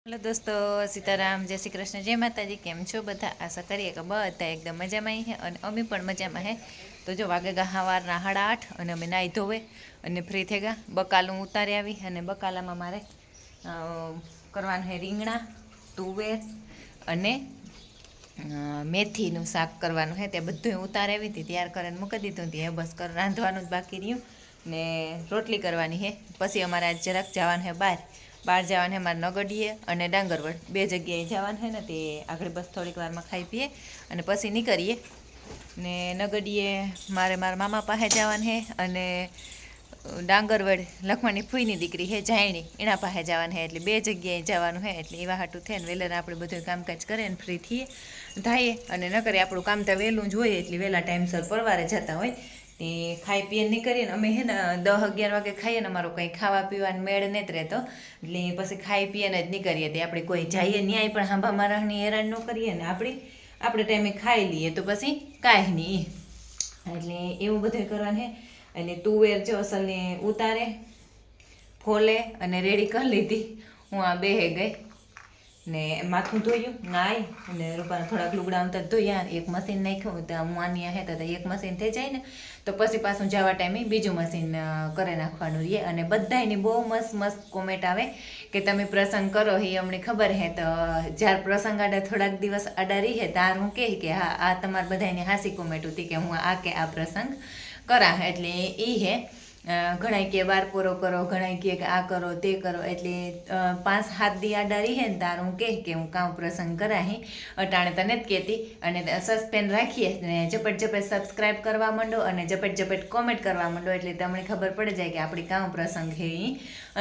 Hello दोस्तों, सीताराम, जय श्री कृष्ण, जय माताजी। केम छो बधा? आशा करिए कि बधा एकदम मजा में है और अमी पण मजा में है। तो जो वागे गा सवारना 8:30 और अमे नाई धोवे और फ्री थे गया। बकालू उतारे आवी और बकाला में मारे करवानुं है રીંગણા, तुवेर અને મેથીનું શાક કરવાનું છે। તે બધું ઉતારે આવી હતી, તૈયાર કરીને મૂકી દીધું હતી। બસ રાંધવાનું જ બાકી રહ્યું ને રોટલી કરવાની છે। પછી અમારે આજ જરાક જવાનું છે બહાર જવાનું છે મારે નગડીએ અને ડાંગરવડ બે જગ્યાએ જવાનું છે ને। તે આગળ બસ થોડીક વારમાં ખાઈ પીએ અને પછી નીકળીએ ને નગડીએ મારે મારા મામા પાસે જવાનું છે અને ડાંગરવડ લખવાની ફૂઈની દીકરી છે જાયણી, એના પાસે જવાનું છે। એટલે બે જગ્યાએ જવાનું છે। એટલે એવા હાટું થઈને વહેલા આપણે બધું કામકાજ કરીએ ને ફ્રી થઈએ થાય અને ન કરીએ આપણું કામ તો વહેલું જ હોય। એટલે વહેલા ટાઈમસર પરવારે જતા હોય તે ખાઈ પીએ નીકળીએ ને અમે છે ને 10-11 વાગે ખાઈએ ને અમારો કંઈ ખાવા પીવાનો મેળ નથી રહેતો। એટલે પછી ખાઈ પીને જ નીકળીએ। તે આપણે કોઈ જઈએ ન્યાય પણ હાંભા મારાની હેરાન ન કરીએ ને આપણે ટાઈમે ખાઈ લઈએ તો પછી કાંઈ નહીં। એટલે એવું બધું કરવાનું છે। અને તુવેર જો અસલને ઉતારે ફોલે અને રેડી કરી લીધી। હું આ બેહે ગઈ ને માથું ધોયું, નાઈ અને રૂપાને થોડાક લુગડા ઉતાર ધોયા। એક મશીન નાખ્યું તો હું આની હે તો એક મશીન થઈ જાય ને તો પછી પાછું જવા ટાઈમે બીજું મશીન કરી નાખવાનું રહીએ। અને બધાયની બહુ મસ્ત મસ્ત કોમેન્ટ આવે કે તમે પ્રસંગ કરો એ અમને ખબર હે। તો જ્યારે પ્રસંગ આડા થોડાક દિવસ આડા રહીએ ત્યારે હું કહે કે હા આ તમારે બધાની હાસી કોમેન્ટ હતી કે હું આ પ્રસંગ કરા। એટલે એ હે ઘણા કે બાર પૂરો કરો, ઘણા કે આ કરો તે કરો। એટલે 5-7 દી આડા રહીએ ને તાર હું કહે કે હું કામ પ્રસંગ કરાહી અટાણે તને જ કહેતી। અને સસ્પેન્સ રાખીએ ને ઝપટ સબસ્ક્રાઈબ કરવા માંડો અને ઝપટ કોમેન્ટ કરવા માંડો। એટલે તમને ખબર પડી જાય કે આપણી કામ પ્રસંગ છે એ।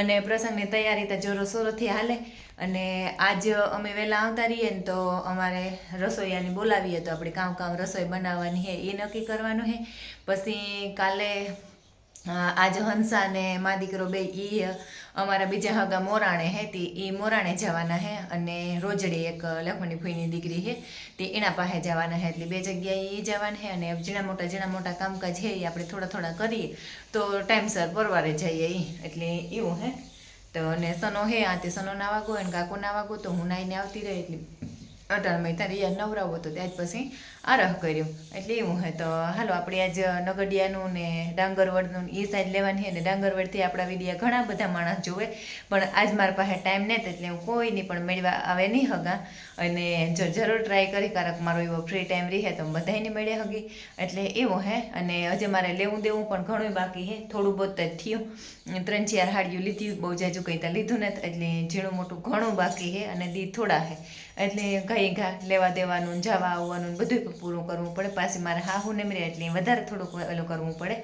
અને પ્રસંગની તૈયારી તો જોરો શોરોથી હાલે। અને આજ અમે વહેલા આવતા રહીએ ને તો અમારે રસોઈયાને બોલાવીએ તો આપણે કામ રસોઈ બનાવવાની છે એ નક્કી કરવાનું છે। પછી કાલે આજ હંસા ને મા દીકરો બે એ અમારા બીજા હગા મોરાણે હે તે એ મોરાણે જવાના છે। અને રોજડી એક લખમણી ફૂઈની દીકરી છે તે એના પાસે જવાના છે। એટલે બે જગ્યાએ એ જવાના છે। અને ઝીણા મોટા કામકાજ છે એ આપણે થોડા કરીએ તો ટાઈમસર પરવારે જઈએ એ। એટલે એવું હે તો અને સનો હે આ તે સનો ના વાગો અને કાકો ના વાગો તો હું નાઈને આવતી રહી। એટલે અટાણમાં તારે યાદ નવરાવો તો ત્યાં જ પછી આરહ કર્યો। એટલે એવું હે તો હાલો આપણે આજ નગડિયાનું ને ડાંગરવડનું એ સાઈડ લેવાની છે। ને ડાંગરવડથી આપણા વિડીયા ઘણા બધા માણસ જોવે પણ આજ મારા પાસે ટાઈમ નથી એટલે હું કોઈની પણ મેળવા આવે નહીં હગા। અને જો જરૂર ટ્રાય કરી કારક મારો એવો ફ્રી ટાઈમ રહે તો બધાને મળે હગી। એટલે એવું હે અને હજે મારે લેવું દેવું પણ ઘણું બાકી છે। થોડું બહુ જ થયું, 3-4 હાડીઓ લીધી, બહુ જાજુ કંઈ ત્યાં લીધું નથી। એટલે ઝીણું મોટું ઘણું બાકી છે અને દી થોડા છે। એટલે ઘા લેવા દેવાનું, જવા આવવાનું બધું પૂરું કરવું પડે। પાછી મારે હાહુ ને મળે એટલે વધારે થોડુંક ઓલું કરવું પડે।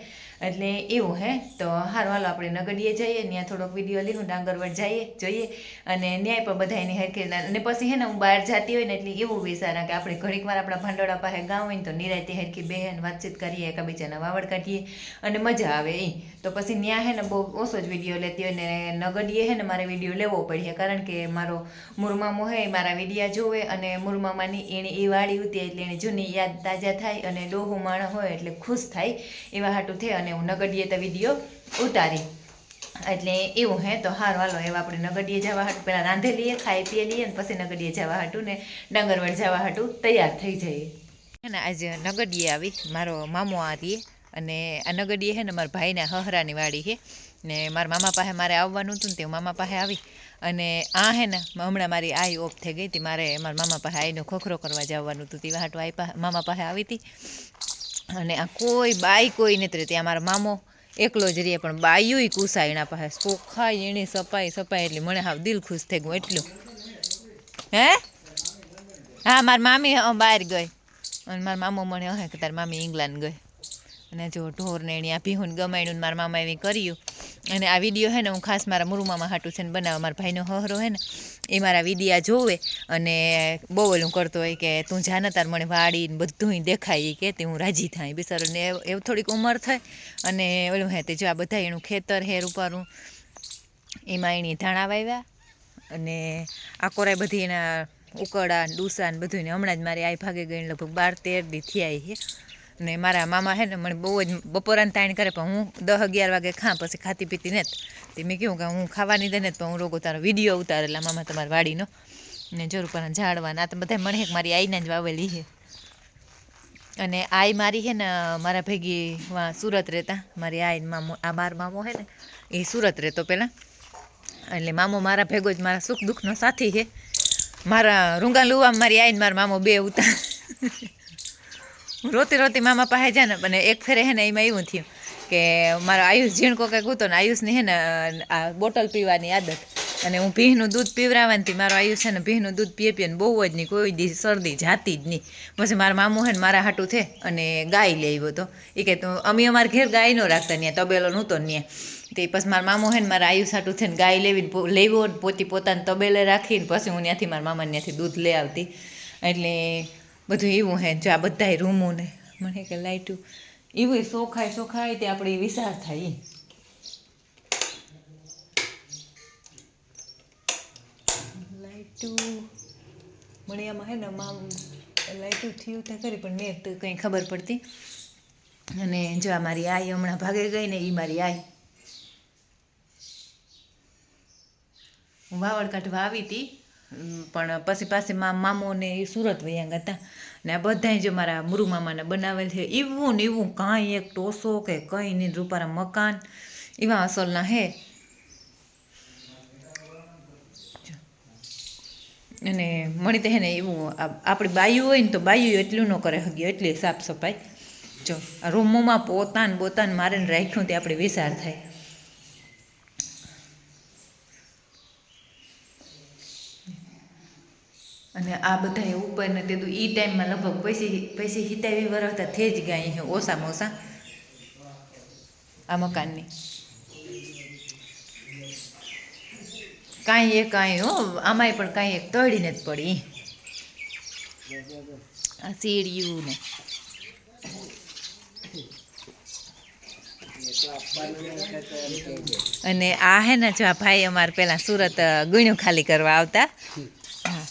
એટલે એવું હે તો હારું હાલો આપણે નગડીએ જઈએ, ત્યાં થોડોક વિડીયો લીધું, ડાંગરવડ જઈએ જોઈએ અને ન્યાય પણ બધાને હેરખે। અને પછી હે ને હું બહાર જતી હોય ને એટલે એવું વિચારા કે આપણે ઘડીક વાર આપણા ભાંડોળા પાસે ગામ હોય ને તો નિરાયતે હેરખી બેહેન વાતચીત કરીએ, એકબીજાના વાવડ કાઢીએ અને મજા આવે એ। તો પછી ત્યાં હે ને બહુ ઓછો જ વિડીયો લેતી હોય ને નગડીએ હે ને મારે વિડીયો લેવો પડે કારણ કે મારો મુરમામો હે મારા વિડીયા જોવે અને મુરમામાની એણે એ વાળી ઉતી એટલે એને જૂની યાદ તાજા થાય અને ડોહું માણસ હોય એટલે ખુશ થાય એવા હાટું થાય અને હું નગડીએ તો વિડીયો ઉતારી। એટલે એવું હે તો હારું હાલો એવા આપણે નગડીએ જવા હાટું પહેલાં રાંધે લઈએ, ખાઈ પીએ લઈએ ને પછી નગડીએ જવા હાટું ને ડાંગરવડ જવા હાટું તૈયાર થઈ જઈએ। હે ને આજે નગડીએ આવી મારો મામો આવીએ અને આ નગડીએ હે ને મારા ભાઈના હહરાની વાડી છે ને મારા મામા પાસે મારે આવવાનું હતું ને તે મામા પાસે આવી। અને આ હે ને હમણાં મારી આઈ ઓફ થઈ ગઈ હતી, મારે મારા મામા પાસે આઈનો ખોખરો કરવા જવાનું હતું તેવા હાટું મામા પાસે આવી હતી। અને આ કોઈ બાઈ કોઈ નથી રહેતી, આ મારો મામો એકલો જ રહીએ પણ બાઈયુંય કુસાય એના પાસે, ચોખ્ખાઈ એની સપાઈ એટલે મને હાવ દિલ ખુશ થઈ ગયું એટલું। હે હા મારી મામી બહાર ગઈ અને મારા મામો મને હે કે તારી મામી ઇંગ્લેન્ડ ગઈ। અને જો ઢોરને એની આ ભીહુન ગમાડ્યું ને મારા મામા એવી કર્યું। અને આ વિડીયો હે ને હું ખાસ મારા મુરુમામાં હાટું છે ને બનાવવા, મારા ભાઈનો હહરો હે ને એ મારા વિડીયા જોવે અને બહુ ઓલું કરતો હોય કે તું જાને તાર મને વાડીને બધું દેખાય કે તે હું રાજી થાય। બિચારોને એવું થોડીક ઉંમર થાય અને ઓલું હે તે જો આ બધા એનું ખેતર હે રૂપારું એમાં એની ધાણા વાવ્યા અને આ કોરાય બધી એના ઉકળા ડૂસા ને બધું ને હમણાં જ મારી આઈ ભાગે ગઈ લગભગ 12-13 દી થયા છે ને મારા મામા હે ને મને બહુ જ બપોરાને તાણ કરે, પણ હું 10-11 વાગે ખાં, પછી ખાતી પીતી ને તે મેં કહ્યું કે હું ખાવાની દે ને તો હું રોગો તારો વિડીયો ઉતારેલા મામા તમારા વાડીનો ને જરૂર પર ઝાડવાના. આ તો બધા મળે કે મારી આઈના જ વાવેલી છે. અને આઈ મારી હે ને મારા ભેગી સુરત રહેતા, મારી આઈ મામો, આ માર મામો હે ને એ સુરત રહેતો પહેલાં, એટલે મામો મારા ભેગો જ મારા સુખ દુઃખનો સાથી છે. મારા રૂંગા લુવામાં મારી આઈને મારા મામો બે ઉતાર. હું રોતી મામા પાસે જાય ને, અને એક ફેરે હે ને એમાં એવું થયું કે મારો આયુષ ઝીણકો કંઈક હતો ને, આયુષની હે ને આ બોટલ પીવાની આદત, અને હું ભીંનું દૂધ પીવરાવવાની, મારો આયુષ છે ને ભીંનું દૂધ પીએ ને બહુ જ નહીં, કોઈ દી શરદી જાતી જ નહીં. પછી મારા મામું હે ને મારા હાટું છે અને ગાય લઈ આવ્યો હતો. એ કે તું અમે અમારા ઘેર ગાય ન રાખતા ત્યાં, તબેલો નહોતો ત્યાં. તે પછી મારા મામો હે ને મારા આયુષ હાટું છે ને ગાય લેવો પોતાને તબેલે રાખીને પછી હું ત્યાંથી મારા મામાને ત્યાંથી દૂધ લઈ આવતી. એટલે બધું એવું હે. જો આ બધાય રૂમું ને મને કે લાઈટું એવું સોખાય તે આપણે વિચાર થાય. લાઈટું મને એમાં હે ને લાઈટું થયું ત્યાં કરી, પણ મેં તો કંઈ ખબર પડતી. અને જો આ મારી આઈ હમણાં ભાગે ગઈ ને, એ મારી આઈ. હું વાવડ કાઢવા આવી હતી, પણ પછી પાસે મામો ને એ સુરત વયા હતા. ને આ બધાય જો મારા મુરુ મામાને બનાવેલ છે એવું ને એવું, કાંઈ એક ટોસો કે કંઈ નહીં, રૂપારા મકાન એવા અસલના હે. અને મળી તો હે ને એવું આપણી બાયું હોય ને તો બાયું એટલું ન કરે હગી, એટલી સાફ સફાઈ. જો આ રૂમોમાં પોતાને મારે રાખ્યું તે આપણે વિચાર થાય. અને આ બધા ઉપર ને તે એ ટાઈમમાં લગભગ પૈસે હિતાવી વરસતા થઈ જ ગયા છે ઓછામાં ઓછા આ મકાનની. કાંઈ હો આમાંય પણ કાંઈ એક તળીને જ પડી. આ સીડિયું ને અને આ હે ને જો આ ભાઈ અમારે પહેલાં સુરત ગુણ્યું ખાલી કરવા આવતા. હા,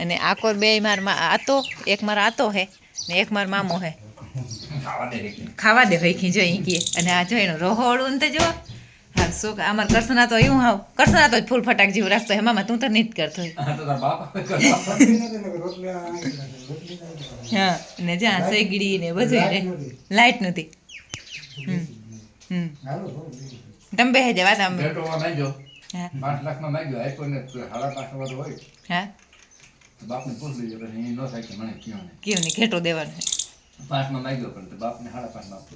અને આકોર બે મારા આતો, એક મારા આતો હે ને એક મારો મામો હે. ખાવા દે ભાઈ જો અહીં કહે. અને આ જો એનું રહોડું ને તો જો હા શું અમારે કરસના તો એવું હાવ કરસના તો ફૂલ ફટાક જેવું રાખતો હે. મામા તું તો નહીં જ કરતો. હા, ને જ્યાં સેગડી ને બધું લાઈટ નહોતી. તમે બે જવા તમે. હા, 5 લાખમાં માંગ્યો આઈફોન ને 5.5 વાળો હોય. હા, બાપને પૂછ લીધો કે એ નો થાય કે મને કયો ને ઘેટો દેવાનો 5 માં માંગ્યો, પણ બાપને 5.5 માં આપો.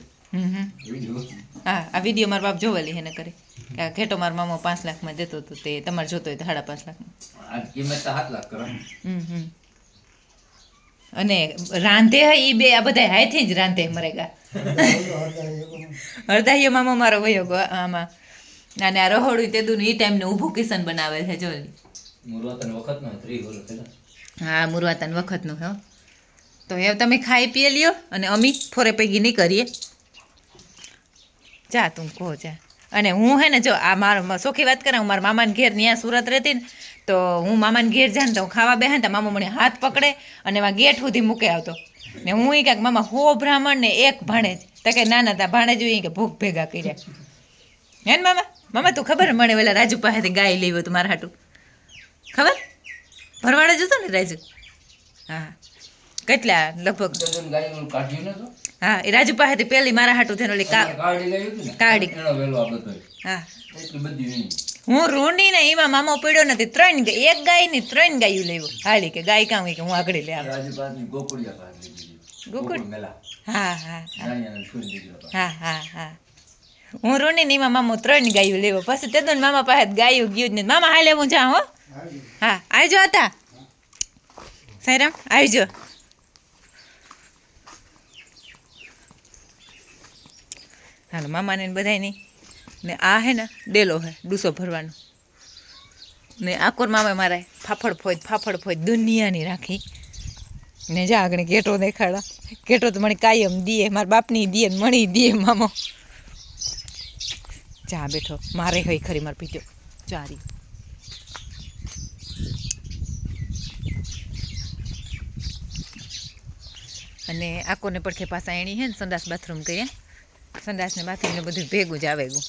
હા, આ વિડીયો મારા બાપ જોવેલી એને કરી કે ઘેટો મારા મામો 5 લાખમાં દેતો હતો, તે તમારે જોતો હોય તો 5.5 લાખમાં. આ કિંમત તો 7 લાખ કરો. અને રાંધે એ બે આ બધા હાથે જ રાંધે મરેગા. હરદાયો મામો મારો વયો ગયો આમાં. અને આ રહોડું તે દુનું એ ટાઈમને ઊભું કિચન બનાવેલ છે જોલી. મુરવાતન વખતનો 3 વર્ષ પહેલા. હા, મુરવાતન વખતનું હો. તો હવે તમે ખાઈ પીએ લ્યો અને અમી ફોરે પૈકી નહીં કરીએ. જા તું કહો જા. અને હું હે ને જો આ મારો સોખી વાત કરા, હું મારા મામાને ઘેર ત્યાં સુરત રહેતી ને, તો હું મામાને ઘેર જાય ને તો હું ખાવા બેહે ને તો મામા મને હાથ પકડે અને એમાં ગેટ સુધી મૂકે આવતો. ને હું એ કાંઈક મામા 100 બ્રાહ્મણ ને 1 ભાણેજ. તો કે ના તા ભાણેજ હોય કે ભૂખ ભેગા કર્યા. હે ને મામા તું ખબર મને પેલા રાજુ પાસેથી ગાય લેવી હતું મારા હાટું, ખબર? ભરવાડે જ હતો ને રાજુ. હા, કેટલા લગભગ. હા, એ રાજુ પાસેથી પેલી મારા હાટું થઈને ઓલી કાળી. હા, હું રૂની ને એમાં મામો પડ્યો નથી. 3 એક ગાય ની 3 ગાયું લેવું. હાલી કે ગાય કામ કે હું આગળ લે ગોકુળ. હા હા હા હા હા, હું રૂની ને એમાં મામો 3 ગાયું લેવો. પછી તે મામા પાસે ગાયું ગયું જ નહીં. મામા હાલે હું જા. હો હા, આવજો હતા સાઈરામ, આવજો. હાલો મામાને બધાય નહીં. ને આ હે ને ડેલો હે ડૂસો ભરવાનો. ને આકોર મામા મારા ફાફડ ફોજ દુનિયાની રાખી. ને જા આગળ ઘેટો દેખાડા. ઘેટો તો મને કાયમ દીએ, મારા બાપની દીએ મણી દીએ મામો. ચા બેઠો મારે હોય ખરી મારે પીજો ચારી. અને આકોને પડખે પાછા એણી હે ને સંડાસ બાથરૂમ કર્યા, સંડાસ ને બાથરૂમ ને બધું ભેગું જ આવે ગયું.